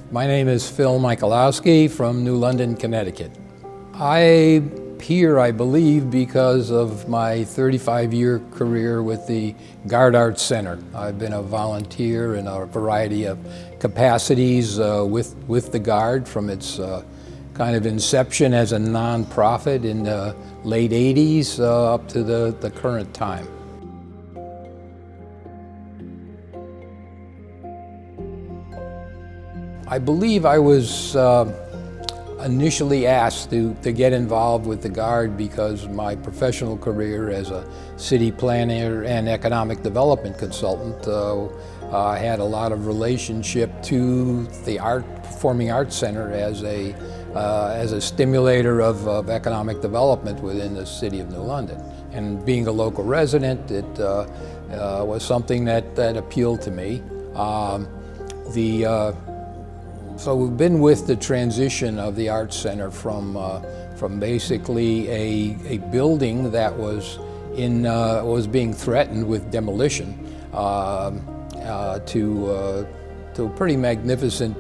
My name is Phil Michalowski from New London, Connecticut. I'm here, I believe, because of my 35-year career with the Garde Center. I've been a volunteer in a variety of capacities with the Garde from its kind of inception as a nonprofit in the late 80s up to the current time. I believe I was initially asked to get involved with the Garde because my professional career as a city planner and economic development consultant had a lot of relationship to the Performing Arts Center as a stimulator of economic development within the city of New London. And being a local resident, it was something that appealed to me. So we've been with the transition of the Arts Center from basically a building that was being threatened with demolition to a pretty magnificent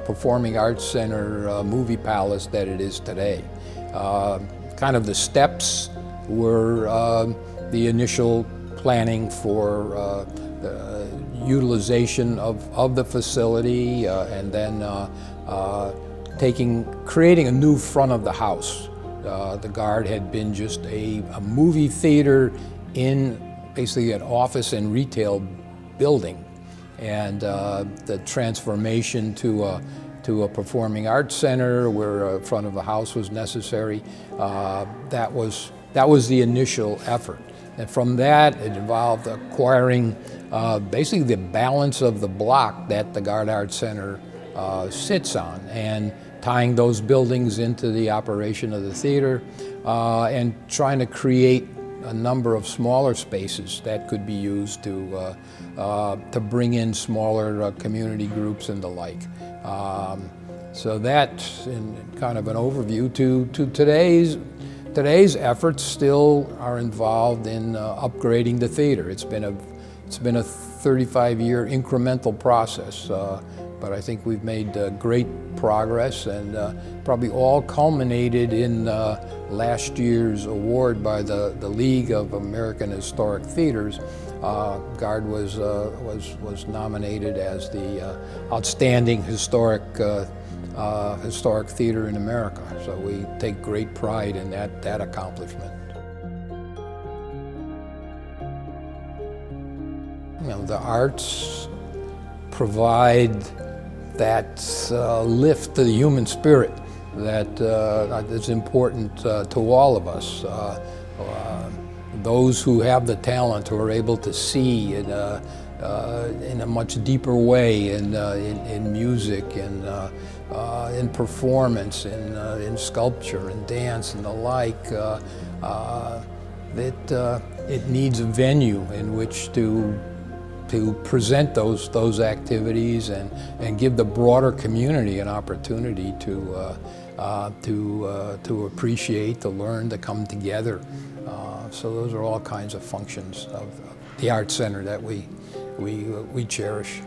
Performing Arts Center movie palace that it is today. Kind of the steps were the initial planning for utilization of the facility and then creating a new front of the house. The Garde had been just a movie theater in basically an office and retail building, and the transformation to a Performing Arts Center where a front of the house was necessary, that was the initial effort. And from that, it involved acquiring basically the balance of the block that the Garde Arts Center sits on, and tying those buildings into the operation of the theater, and trying to create a number of smaller spaces that could be used to bring in smaller community groups and the like. So that's in kind of an overview to today's efforts still are involved in upgrading the theater. It's been a 35-year incremental process, but I think we've made great progress, and probably all culminated in last year's award by the League of American Historic Theaters. Garde was nominated as the outstanding historic theater in America. So we take great pride in that accomplishment. You know, the arts provide that lift to the human spirit that is important to all of us. Those who have the talent, who are able to see in a much deeper way in music and in performance, in sculpture and dance and the like, it needs a venue in which to present those activities and give the broader community an opportunity to appreciate, to learn, to come together. So those are all kinds of functions of the Arts Center that we cherish.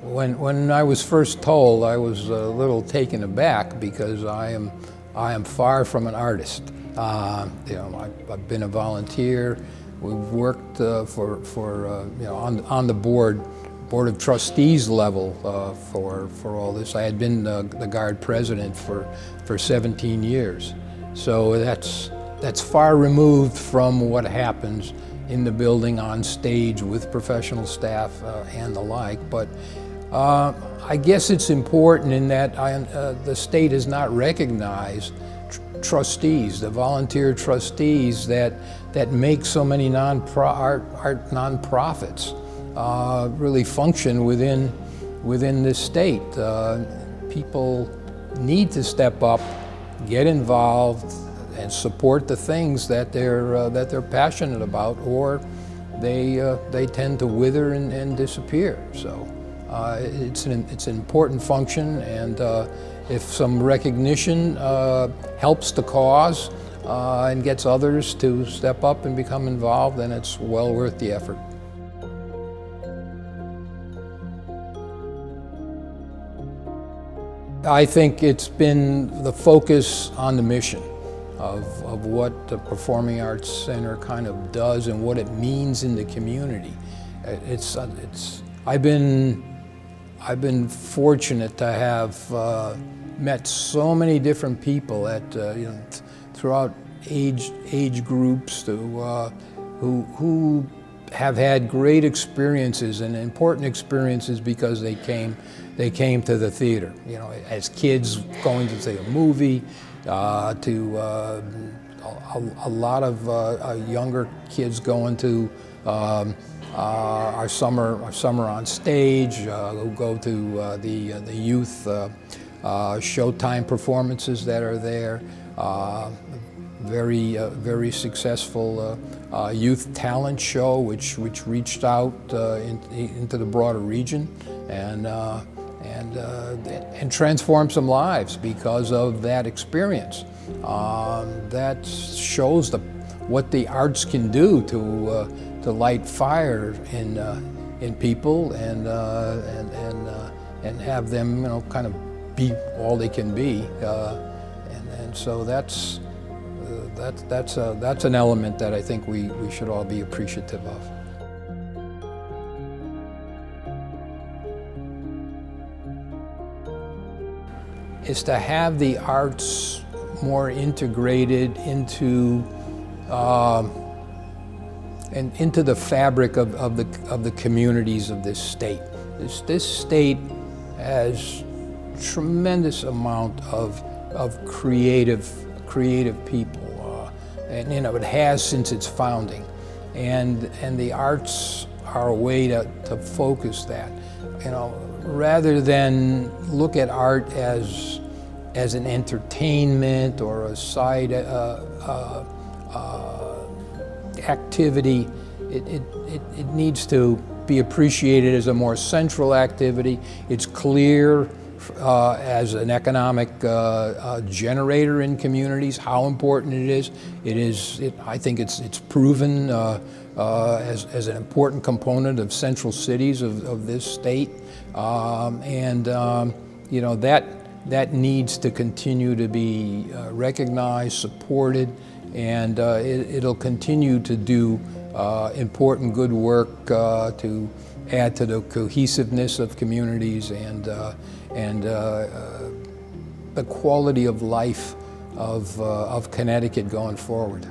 When I was first told, I was a little taken aback because I am far from an artist. I've been a volunteer. We've worked on the board of trustees level for all this. I had been the Garde president for 17 years. So that's far removed from what happens in the building on stage with professional staff and the like. But I guess it's important in that the state has not recognized trustees, the volunteer trustees that make so many art nonprofits really function within this state. People need to step up, get involved, and support the things that they're passionate about, or they tend to wither and disappear. So it's an important function, and if some recognition helps the cause and gets others to step up and become involved, then it's well worth the effort. I think it's been the focus on the mission of what the Performing Arts Center kind of does and what it means in the community. I've been fortunate to have met so many different people at throughout age groups who have had great experiences and important experiences because they came to the theater. You know, as kids going to see a movie, to a lot of younger kids going to our summer on stage, who go to the youth Showtime performances that are there. Very successful youth talent show, which reached out into the broader region and transformed some lives because of that experience. That shows what the arts can do to light fire in people and have them kind of be all they can be, and so that's an element that I think we should all be appreciative of. Is to have the arts more integrated into the fabric of the communities of this state. This state has tremendous amount of creative people, and it has since its founding, and the arts are a way to focus that, rather than look at art as an entertainment or a side activity. It needs to be appreciated as a more central activity. It's clear as an economic generator in communities how important it is. I think it's proven as an important component of central cities of this state, that needs to continue to be recognized, supported, and it'll continue to do important good work to add to the cohesiveness of communities and the quality of life of Connecticut going forward.